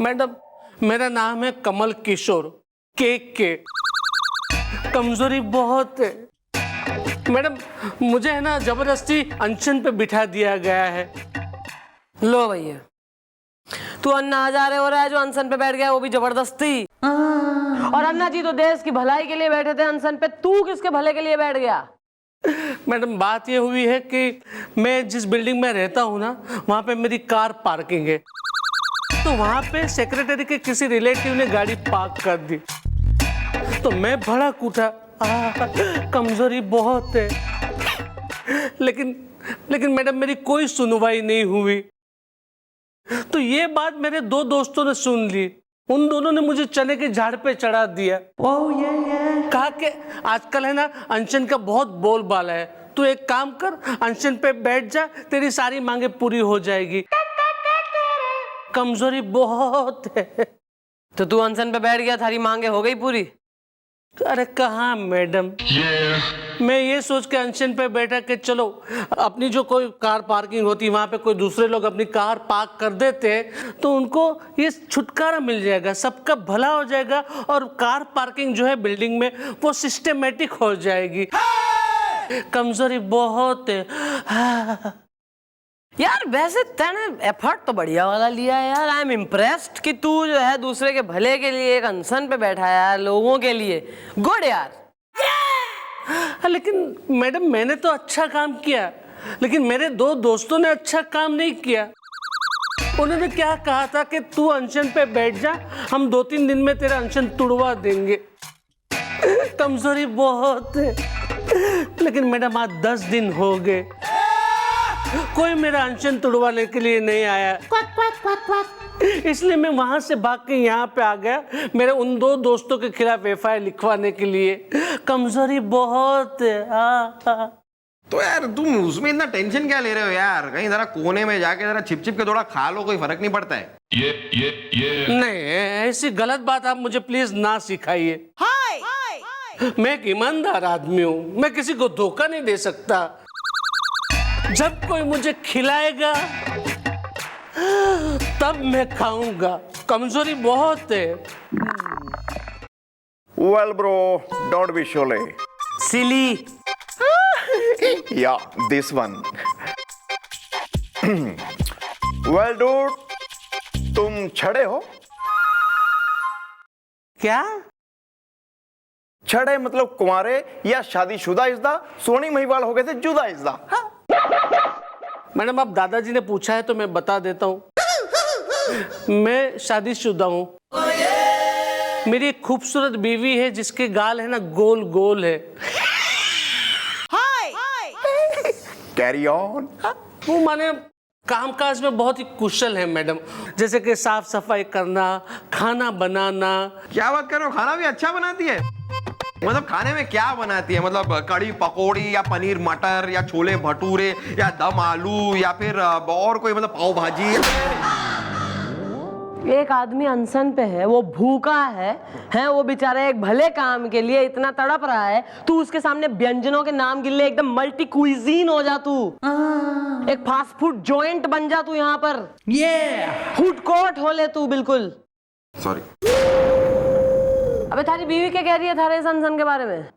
Madam मेरा नाम है कमल किशोर के। कमजोरी बहुत है मैडम, मुझे है ना जबरदस्ती अनशन पे बिठा दिया गया है। लो भैया, तू अन्ना हजारे हो रहा है जो अनशन पे बैठ गया, वो भी जबरदस्ती। और अन्ना जी तो देश की भलाई के लिए बैठे थे अनशन पे, तू किसके भले के लिए बैठ गया? मैडम बात ये हुई है कि मैं जिस बिल्डिंग में रहता हूँ ना, वहाँ पे मेरी कार पार्किंग है, तो वहाँ पे सेक्रेटरी के किसी रिलेटिव ने गाड़ी पार्क कर दी, तो मैं भड़क उठा। कमजोरी बहुत है। लेकिन मैडम मेरी कोई सुनवाई नहीं हुई। तो ये बात मेरे दो दोस्तों ने सुन ली, उन दोनों ने मुझे चने के झाड़ पे चढ़ा दिया। कहा कि आजकल है ना अनशन का बहुत बोलबाला है, तू एक काम कर, अनशन पे बैठ जा, तेरी सारी मांगे पूरी हो जाएगी। कमजोरी बहुत है। तो तू अनशन पे बैठ गया, थारी मांगे हो गई पूरी? अरे कहाँ मैडम, मैं ये सोच के अनशन पे बैठा कि चलो अपनी जो कोई कार पार्किंग होती वहां पे कोई दूसरे लोग अपनी कार पार्क कर देते तो उनको ये छुटकारा मिल जाएगा, सबका भला हो जाएगा और कार पार्किंग जो है बिल्डिंग में वो सिस्टमेटिक हो जाएगी। कमजोरी बहुत है। यार वैसे तैने एफर्ट तो बढ़िया वाला लिया है यार, आई एम इम्प्रेस्ड कि तू जो है दूसरे के भले के लिए एक अनशन पे बैठा है यार, लोगों के लिए। गुड यार। लेकिन मैडम मैंने तो अच्छा काम किया, लेकिन मेरे दो दोस्तों ने अच्छा काम नहीं किया। उन्होंने क्या कहा था कि तू अनशन पे बैठ जा, हम 2-3 दिन में तेरा अनशन तुड़वा देंगे। कमजोरी बहुत है। लेकिन मैडम आज 10 दिन हो गए, कोई मेरा अनशन तुड़वाने के लिए नहीं आया। इसलिए मैं वहां से भाग के यहाँ पे आ गया, मेरे उन दो दोस्तों के खिलाफ एफआईआर लिखवाने के लिए। कमजोरी बहुत है। तो यार तुम उसमें इतना टेंशन क्या ले रहे हो यार, कहीं जरा कोने में जाके जरा छिप छिप के थोड़ा खा लो, कोई फर्क नहीं पड़ता है। ये नहीं, ऐसी गलत बात आप मुझे प्लीज ना सिखाइए। मैं एक ईमानदार आदमी हूँ, मैं किसी को धोखा नहीं दे सकता। जब कोई मुझे खिलाएगा तब मैं खाऊंगा। कमजोरी बहुत है। Well, bro, don't be shy. Silly. Yeah, this one. Well, dude, तुम छड़े हो? क्या? छड़े मतलब कुंवारे या शादीशुदा इज़दा? सोनी महिवाल हो गए थे जुदा इज़दा। मैडम आप दादाजी ने पूछा है तो मैं बता देता हूँ, मैं शादीशुदा हूँ। मेरी एक खूबसूरत बीवी है जिसके गाल है ना गोल गोल है। Carry on. वो माने कामकाज में बहुत ही कुशल है मैडम, जैसे कि साफ सफाई करना, खाना बनाना। क्या बात कर रहे हो, खाना भी अच्छा बनाती है? मतलब खाने में क्या बनाती है? मतलब कड़ी पकौड़ी या पनीर मटर या छोले भटूरे या दम आलू या फिर और कोई मतलब पाव भाजी? एक आदमी अनशन पे है, वो भूखा है वो बेचारा एक भले काम के लिए इतना तड़प रहा है, तू उसके सामने व्यंजनों के नाम गिन ले, एकदम मल्टी क्विजीन हो जा तू। एक फास्ट फूड जॉइंट बन जा तू यहाँ पर। फूड कोर्ट हो ले तू बिल्कुल। सॉरी। अबे थारी बीवी क्या कह रही है थारे इस अनशन के बारे में?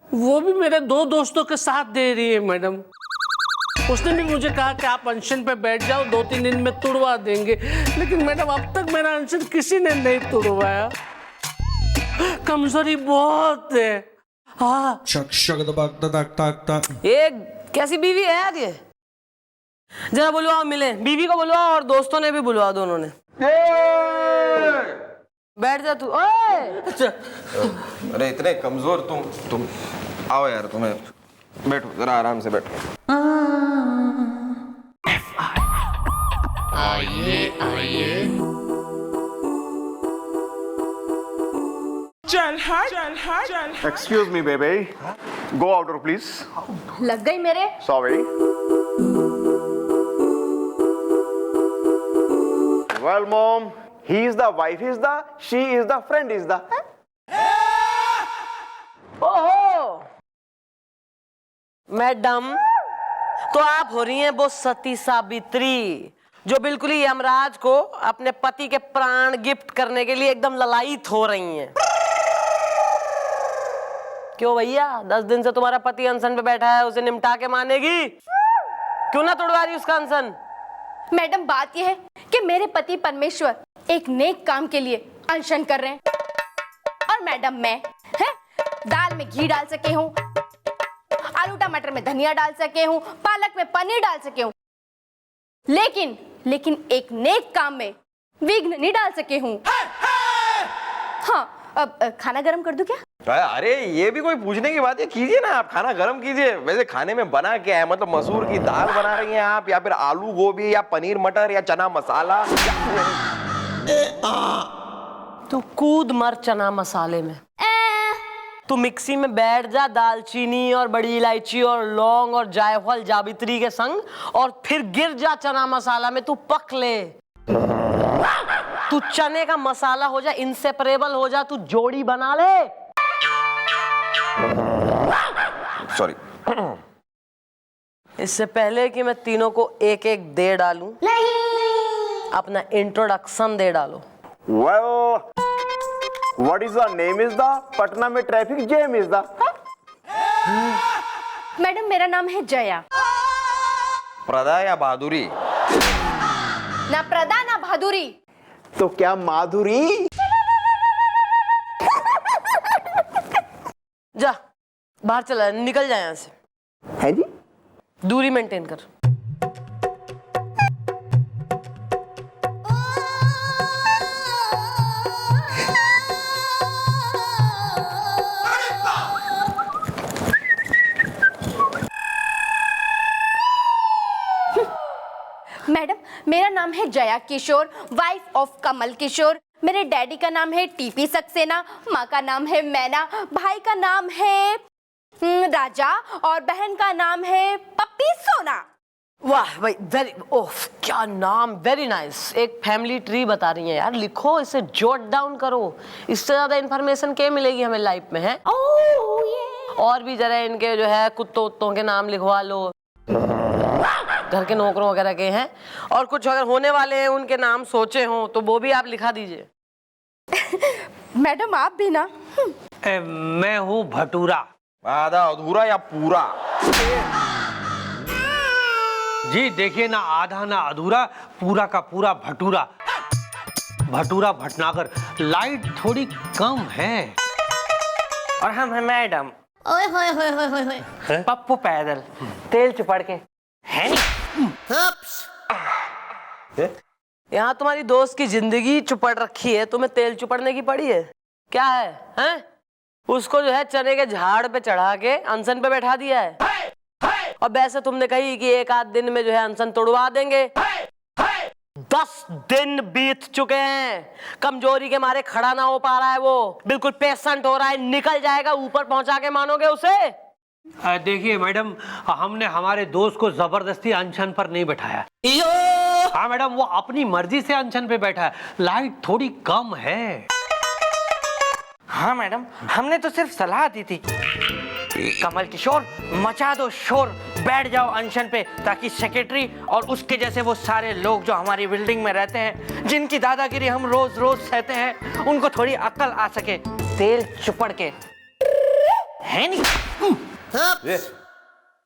वो भी मेरे दो दोस्तों के साथ दे रही है मैडम। उसने भी मुझे कहा कि आप अनशन पे बैठ जाओ, 2-3 दिन में तुड़वा देंगे। लेकिन मैडम अब तक मेरा अनशन किसी ने नहीं तुड़वाया। कमजोरी बहुत है। हाँ। ये कैसी बीवी है यार ये? जरा बुलवाओ, मिले बीवी को बुलवाओ और दोस्तों ने भी बुलवाओ, दोनों ने। बैठ जा तू। ओए अरे इतने कमजोर तुम आओ यार, तुम्हें बैठो जरा आराम से बैठो। आइए चल हट। Excuse me, baby. Go outdoor, please. लग गई मेरे। Sorry. Well, mom, he is the wife is the, she is the friend is the. ओहो मैडम, तो आप हो रही हैं वो सती सावित्री जो बिल्कुल ही यमराज को अपने पति के प्राण गिफ्ट करने के लिए एकदम ललायित हो रही हैं। क्यों भैया, 10 दिन से तुम्हारा पति अनशन पे बैठा है, उसे निपटा के मानेगी? क्यों ना तोड़वा रही उसका अनशन? मैडम बात यह है कि मेरे पति परमेश्वर एक नेक काम के लिए अनशन कर रहे हैं और मैडम मैं है दाल में घी डाल सके हूँ, आलू टमाटर में धनिया डाल सके हूँ, पालक में पनीर डाल सके हूँ, लेकिन एक नेक काम में विघ्न नहीं डाल सके हूँ। हाँ, अब खाना गरम कर दूं क्या? अरे ये भी कोई पूछने की बात है, कीजिए ना आप, खाना गरम कीजिए। वैसे खाने में बना क्या है? मतलब मसूर की दाल बना रही हैं आप, या फिर आलू गोभी या पनीर मटर या चना मसाला? तू कूद मर चना मसाले में। तू मिक्सी में बैठ जा दालचीनी और बड़ी इलायची और लौंग और जायफल जावित्री के संग, और फिर गिर जा चना मसाला में। तू पक ले, तू चने का मसाला हो जा, इंसेपरेबल हो जा, तू जोड़ी बना ले। सॉरी। इससे पहले कि मैं तीनों को एक एक दे डालूं, अपना इंट्रोडक्शन दे डालो। Well, what is the name is the Patna में traffic jam is the? Madam मेरा नाम है जया। प्रदा या बहादुरी? ना प्रदा ना बहादुरी। तो क्या माधुरी? जा बाहर चला, निकल जाए यहाँ से। है जी? दूरी मेंटेन कर। मैडम मेरा नाम है जया किशोर, वाइफ ऑफ कमल किशोर। मेरे डैडी का नाम है टीपी सक्सेना, माँ का नाम है मैना, भाई का नाम है राजा और बहन का नाम है पप्पी सोना। वाह भाई, वेरी, ओह क्या नाम, वेरी नाइस। एक फैमिली ट्री बता रही है यार, लिखो इसे, जोट डाउन करो। इससे ज्यादा इंफॉर्मेशन क्या मिलेगी हमें लाइफ में, है? और भी जरा इनके जो है कुत्तों के नाम लिखवा लो, घर के नौकरों वगैरह के हैं, और कुछ अगर होने वाले हैं उनके नाम सोचे हों तो वो भी आप लिखा दीजिए। मैडम आप भी ना। मैं हूँ भटूरा। आधा अधूरा या पूरा? जी देखिए ना, आधा ना अधूरा, पूरा का पूरा भटूरा। भटूरा भटनागर। लाइट थोड़ी कम है। और हम हैं मैडम ओए होए होए होए होए होए। पप्पू पैदल, तेल चुपड़ के, है नहीं? यहाँ तुम्हारी दोस्त की जिंदगी चुपड़ रखी है, तुम्हें तेल चुपड़ने की पड़ी है? क्या है, हैं? उसको जो है चने के झाड़ पे चढ़ा के अनशन पे बैठा दिया है, और वैसे तुमने कही कि एक आध दिन में जो है अनशन तोड़वा देंगे। 10 दिन बीत चुके हैं, कमजोरी के मारे खड़ा ना हो पा रहा है, वो बिल्कुल पेशेंट हो रहा है, निकल जाएगा। ऊपर पहुंचा के मानोगे उसे? देखिए मैडम, हमने हमारे दोस्त को जबरदस्ती अनशन पर नहीं बैठाया। हाँ मैडम, वो अपनी मर्जी से अनशन पे बैठा है। लाइट थोड़ी कम है। हाँ मैडम, हमने तो सिर्फ सलाह दी थी। कमल किशोर मचा दो शोर, बैठ जाओ अनशन पे, ताकि सेक्रेटरी और उसके जैसे वो सारे लोग जो हमारी बिल्डिंग में रहते हैं, जिनकी दादागिरी हम रोज रोज सहते हैं, उनको थोड़ी अक्ल आ सके तेल चुपड़ के, है नहीं?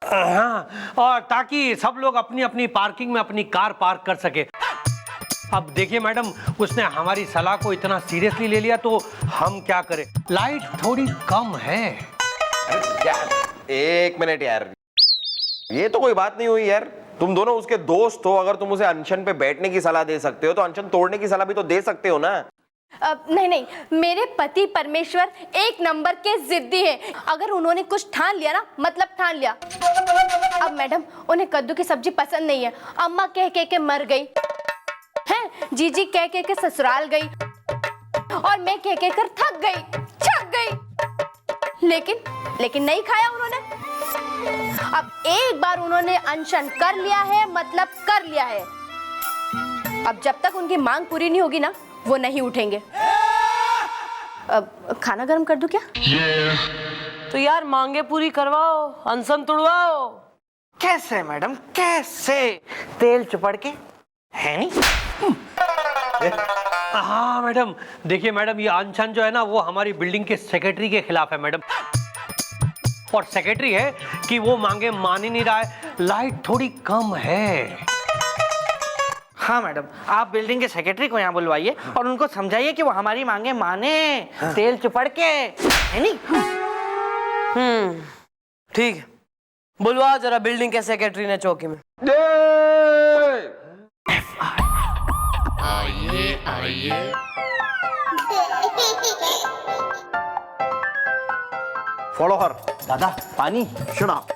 हाँ, और ताकि सब लोग अपनी अपनी पार्किंग में अपनी कार पार्क कर सके। अब देखिए मैडम, उसने हमारी सलाह को इतना सीरियसली ले लिया तो हम क्या करें? लाइट थोड़ी कम है। क्या? एक मिनट यार, ये तो कोई बात नहीं हुई यार। तुम दोनों उसके दोस्त हो, अगर तुम उसे अनशन पे बैठने की सलाह दे सकते हो तो अनशन तोड़ने की सलाह भी तो दे सकते हो ना। नहीं, मेरे पति परमेश्वर एक नंबर के जिद्दी हैं। अगर उन्होंने कुछ ठान लिया ना, मतलब ठान लिया। अब मैडम उन्हें कद्दू की सब्जी पसंद नहीं है, अम्मा कह के मर गई है, जीजी कह के ससुराल गई, और मैं कह कर थक गई। लेकिन नहीं खाया उन्होंने। अब एक बार उन्होंने अनशन कर लिया है, मतलब कर लिया है। अब जब तक उनकी मांग पूरी नहीं होगी ना, वो नहीं उठेंगे। अब खाना गर्म कर दूं क्या? तो यार मांगे पूरी करवाओ, अनशन तुड़वाओ। कैसे मैडम, कैसे? तेल चुपड़ के, है नहीं? हाँ मैडम, देखिए मैडम, ये अनशन जो है ना वो हमारी बिल्डिंग के सेक्रेटरी के खिलाफ है मैडम। और सेक्रेटरी है कि वो मांगे मान ही नहीं रहा है, लाइट थोड़ी कम है। हाँ मैडम, आप बिल्डिंग के सेक्रेटरी को यहाँ बुलवाइए और उनको समझाइए कि वो हमारी मांगे माने, तेल चुपड़ के, है नहीं? ठीक है, बुलवाओ जरा बिल्डिंग के सेक्रेटरी ने चौकी में। Follow her. दादा पानी। Shut up.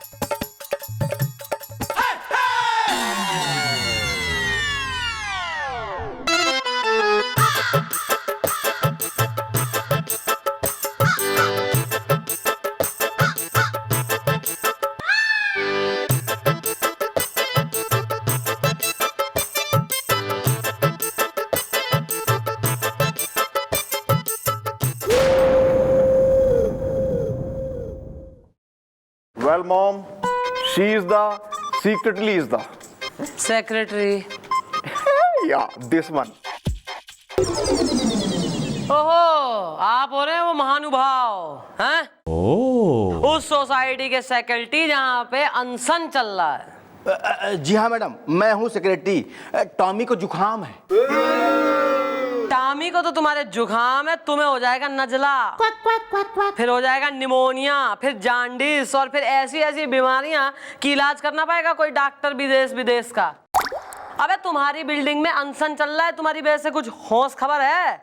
Well, mom, she is the secretly is the secretary. yeah this one. ओहो, आप हो रहे हैं वो महानुभाव हैं? उस सोसाइटी के सेक्रेटरी जहाँ पे अनशन चल रहा है। जी हाँ मैडम, मैं हूँ सेक्रेटरी। टॉमी को जुकाम है। टामी को तो तुम्हारे जुकाम है, तुम्हें हो जाएगा नजला, फिर हो जाएगा निमोनिया, फिर जांडिस, और फिर ऐसी ऐसी बीमारियां कि इलाज करना पड़ेगा कोई डॉक्टर विदेश विदेश का। अबे तुम्हारी बिल्डिंग में अनशन चल रहा है, तुम्हारी वजह से कुछ होश खबर है?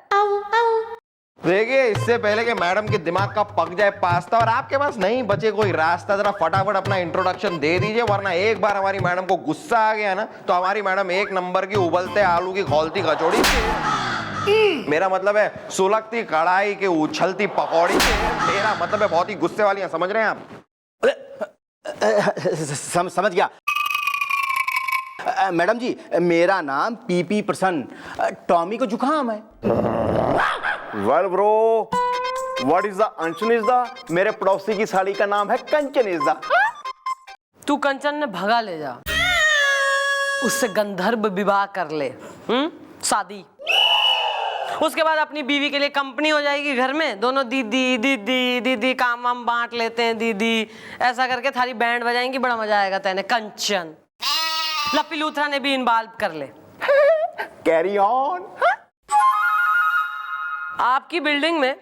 देखिए, इससे पहले कि मैडम के दिमाग का पक जाए पास्ता और आपके पास नहीं बचे कोई रास्ता, जरा फटाफट अपना इंट्रोडक्शन दे दीजिए, वरना एक बार हमारी मैडम को गुस्सा आ गया ना तो हमारी मैडम एक नंबर की उबलते आलू की खौलती कचौड़ी, मेरा मतलब है सुलगती कढ़ाई के उछलती पकौड़ी, मेरा मतलब है बहुत ही गुस्से वाली हैं, समझ रहे हैं आप? समझ गया मैडम जी, मेरा नाम पीपी प्रसन्न। टॉमी को जुकाम है। Well, bro, what is the Anshan is the? मेरे पड़ोसी की साड़ी का नाम है कंचन is the. तू कंचन ने भगा ले जा, उससे गंधर्व विवाह कर ले, शादी। उसके बाद अपनी बीवी के लिए कंपनी हो जाएगी घर में, दोनों दीदी दीदी दीदी काम वाम बांट लेते हैं, दीदी ऐसा करके थारी बैंड बजाएंगी, बड़ा मजा आएगा तेने। कंचन, लप्पी लूथरा ने भी इन्वॉल्व कर ले। Carry on. आपकी बिल्डिंग में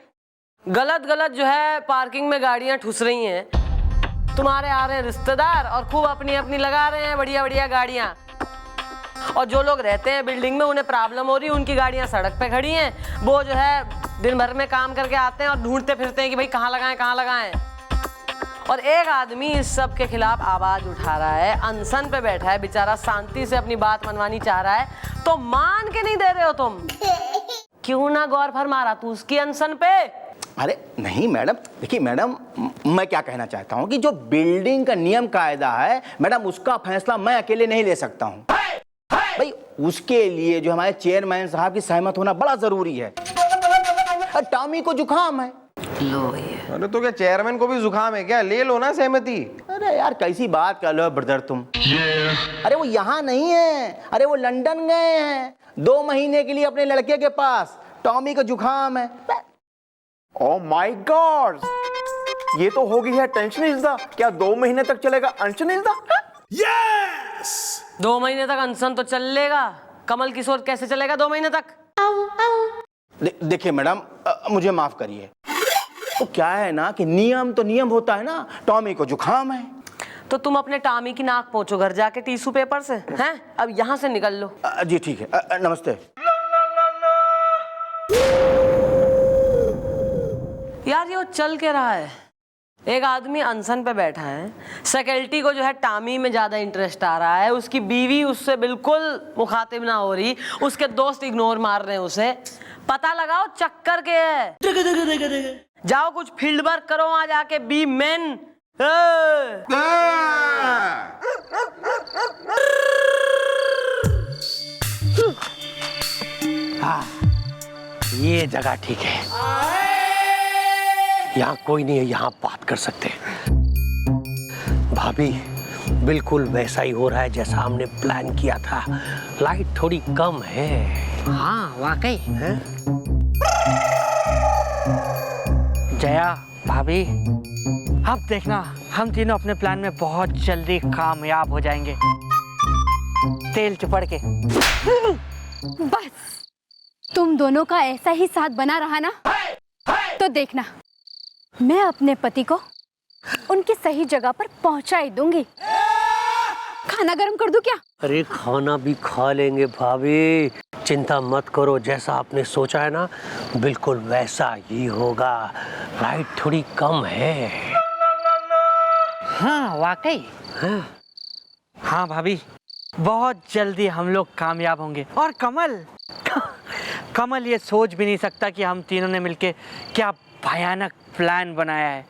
गलत गलत जो है पार्किंग में गाड़ियां ठुस रही हैं, तुम्हारे आ रहे हैं रिश्तेदार और खूब अपनी अपनी लगा रहे हैं बढ़िया बढ़िया गाड़ियां, और जो लोग रहते हैं बिल्डिंग में उन्हें प्रॉब्लम हो रही है, उनकी गाड़ियां सड़क पे खड़ी हैं, वो जो है दिन भर में काम करके आते हैं और ढूंढते फिरते हैं कि भाई कहाँ लगाएं। और एक आदमी इस सब के खिलाफ आवाज उठा रहा है, अनशन पे बैठा है बेचारा, शांति से अपनी बात मनवानी चाह रहा है, तो मान के नहीं दे रहे हो तुम? क्यों ना गौर फरमा रहा तू उसकी अनशन पे? अरे नहीं मैडम, देखिए मैडम, मैं क्या कहना चाहता हूँ कि जो बिल्डिंग का नियम कायदा है मैडम, उसका फैसला मैं अकेले नहीं ले सकता हूँ भाई, उसके लिए जो हमारे चेयरमैन साहब की सहमत होना बड़ा जरूरी है। टॉमी को जुकाम है। लो ये, अरे तो क्या चेयरमैन को भी जुकाम है क्या? ले लो ना सहमति। अरे यार कैसी बात कर लो ब्रदर तुम। अरे वो यहाँ नहीं है, अरे वो लंदन गए हैं 2 महीने के लिए अपने लड़के के पास। टॉमी को जुकाम है। Oh my God! ये तो हो गई है टेंशन इज द। क्या 2 महीने तक चलेगा अनशन इज द? Yes! 2 महीने तक अनशन तो चलेगा, कमल किशोर कैसे चलेगा 2 महीने तक? देखिए मैडम, मुझे माफ करिए, तो क्या है ना कि नियम तो नियम होता है ना। टॉमी को जुकाम है तो तुम अपने टामी की नाक पोंछो घर जाके टिश्यू पेपर से, हैं? अब यहाँ से निकल लो। जी ठीक है, नमस्ते। यार ये वो चल के रहा है, एक आदमी अनशन पे बैठा है, सेक्रेटरी को जो है टामी में ज्यादा इंटरेस्ट आ रहा है, उसकी बीवी उससे बिल्कुल मुखातिब ना हो रही, उसके दोस्त इग्नोर मार रहे हैं उसे। पता लगाओ चक्कर के है, जाओ कुछ फील्ड वर्क करो वहां जाके, बी मेन। हाँ, ये जगह ठीक है, यहाँ कोई नहीं है, यहाँ बात कर सकते हैं। भाभी, बिल्कुल वैसा ही हो रहा है जैसा हमने प्लान किया था। लाइट थोड़ी कम है। हाँ वाकई। हैं? जया भाभी, अब देखना हम तीनों अपने प्लान में बहुत जल्दी कामयाब हो जाएंगे, तेल चिपड़ के। बस तुम दोनों का ऐसा ही साथ बना रहा ना, तो देखना मैं अपने पति को उनकी सही जगह पर पहुंचा ही दूंगी। खाना गर्म कर दूं क्या? अरे खाना भी खा लेंगे भाभी, चिंता मत करो। जैसा आपने सोचा है ना बिल्कुल वैसा ही होगा। लाइट थोड़ी कम है। हाँ वाकई। हाँ भाभी, बहुत जल्दी हम लोग कामयाब होंगे। और कमल कमल ये सोच भी नहीं सकता कि हम तीनों ने मिलके क्या भयानक प्लान बनाया है,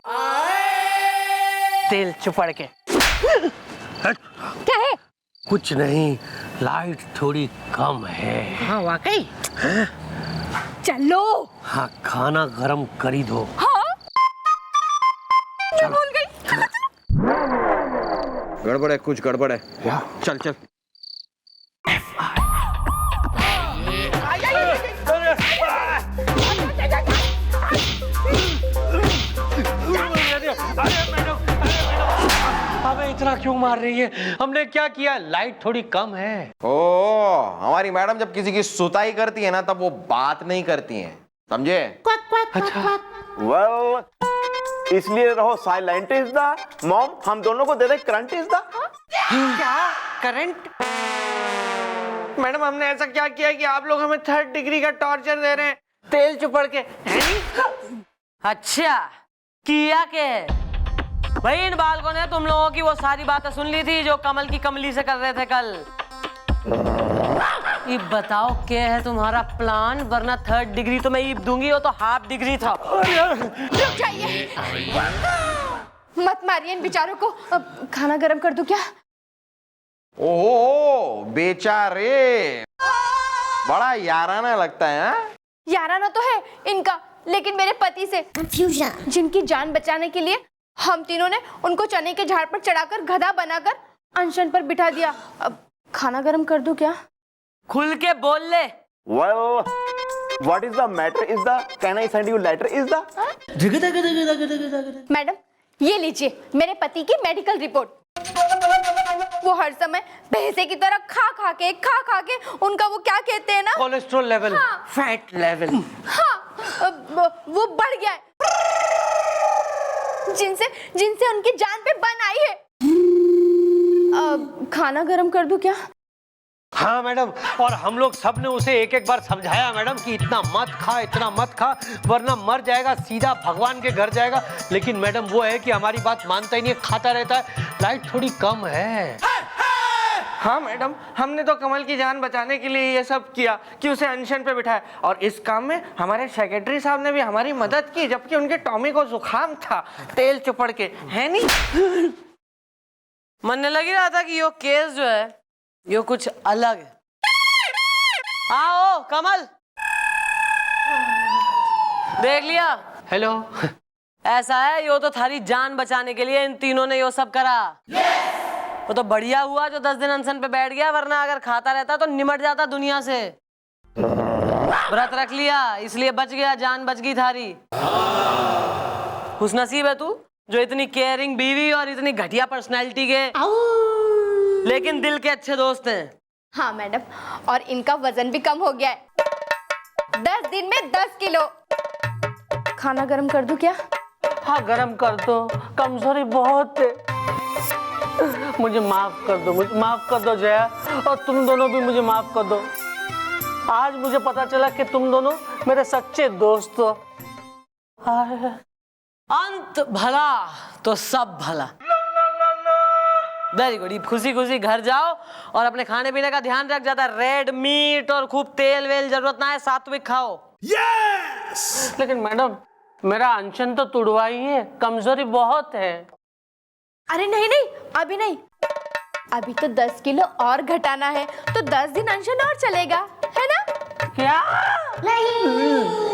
तेल चुपड़ के। क्या है? कुछ नहीं, लाइट थोड़ी कम है। हाँ वाकई। चलो। हाँ खाना गरम करी दो। हाँ मैं भूल गई। गड़बड़ है, कुछ गड़बड़ है। चल चल। हमें इतना क्यों मार रही है? हमने क्या किया? लाइट थोड़ी कम है। ओ, हमारी मैडम जब किसी की सुताई करती है ना तब वो बात नहीं करती हैं, समझे? अच्छा। वेल, इसलिए रहो साइलेंट इज द मॉम, हम दोनों को दे दे करंट इज द। क्या करंट? मैडम हमने ऐसा क्या किया कि आप लोग हमें 3rd डिग्री का टॉर्चर दे रहे हैं, तेल चुपड़ के? अच्छा किया के भाई, इन बालकों ने तुम लोगों की वो सारी बातें सुन ली थी जो कमल की कमली से कर रहे थे कल। ये बताओ क्या है तुम्हारा प्लान, वरना 3rd डिग्री तो मैं ये दूंगी, वो तो हाफ डिग्री था। रुक जाइए, मत मारिए इन बेचारों को। अब खाना गर्म कर दूं क्या? ओहो बेचारे, बड़ा याराना लगता है। हाँ? याराना तो है इनका, लेकिन मेरे पति से कंफ्यूजन, जिनकी जान बचाने के लिए हम तीनों ने उनको चने के झाड़ पर चढ़ाकर गधा बनाकर अनशन पर बिठा दिया। अब खाना गर्म कर दूं क्या? खुल के बोल ले। Well, what is the matter is the, can I send you later is the. Madam ये लीजिए मेरे पति की मेडिकल रिपोर्ट। वो हर समय भैंसे की तरह खा खा के उनका वो क्या कहते हैं ना, कोलेस्ट्रॉल लेवल, फैट लेवल। हाँ वो बढ़ गया है, जिनसे उनकी जान पे बन आई है। अब खाना गर्म कर दूं क्या? हाँ मैडम, और हम लोग सब ने उसे एक एक बार समझाया मैडम कि इतना मत खा वरना मर जाएगा, सीधा भगवान के घर जाएगा। लेकिन मैडम वो है कि हमारी बात मानता ही नहीं, खाता रहता है। लाइट थोड़ी कम है। हाँ मैडम, हमने तो कमल की जान बचाने के लिए ये सब किया कि उसे अनशन पे बिठाया, और इस काम में हमारे सेक्रेटरी साहब ने भी हमारी मदद की, जबकि उनके टॉमी को जुकाम था, तेल चुपड़ के, है नहीं? मन लग ही रहा था कि यो केस जो है यो कुछ अलग है। आओ कमल, देख लिया? हेलो। ऐसा है, यो तो थारी जान बचाने के लिए इन तीनों ने यो सब करा। वो तो बढ़िया हुआ जो 10 दिन अनशन पे बैठ गया, वरना अगर खाता रहता तो निमट जाता दुनिया से। व्रत रख लिया इसलिए बच गया, जान बच गई थारी। खुशनसीब है तू जो इतनी केयरिंग बीवी और इतनी घटिया पर्सनैलिटी के लेकिन दिल के अच्छे दोस्त हैं। हाँ मैडम, और इनका वजन भी कम हो गया है, 10 दिन में 10 किलो। खाना गर्म कर दूं क्या? हाँ गरम कर दो, कमजोरी बहुत है। मुझे माफ कर दो जया, और तुम दोनों भी मुझे माफ कर दो। आज मुझे पता चला कि तुम दोनों मेरे सच्चे दोस्त हो। अंत भला तो सब भला। वेरी गुड, खुशी खुशी घर जाओ और अपने खाने पीने का ध्यान रख। ज्यादा रेड मीट और खूब तेल वेल जरूरत ना है, सात्विक खाओ। Yes! लेकिन मैडम मेरा अनशन तो तुड़वा ही है, कमजोरी बहुत है। अरे नहीं अभी नहीं, अभी तो 10 किलो और घटाना है, तो 10 दिन अनशन और चलेगा, है ना? क्या? नहीं